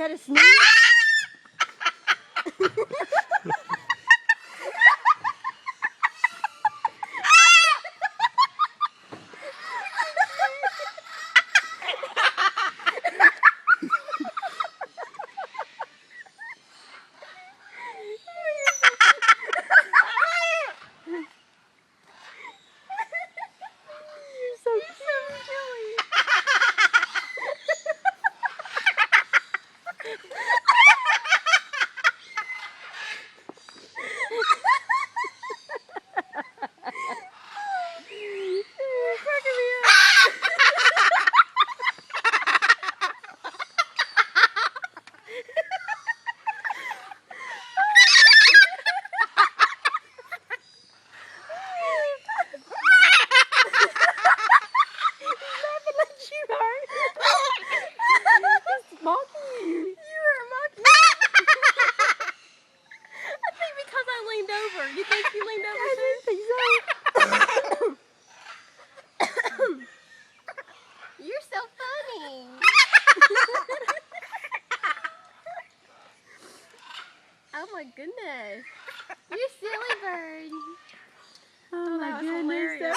that a sneeze? You think he leaned over I too? didn't think so. You're so funny. Oh my goodness. You silly bird. Oh my that was goodness. hilarious.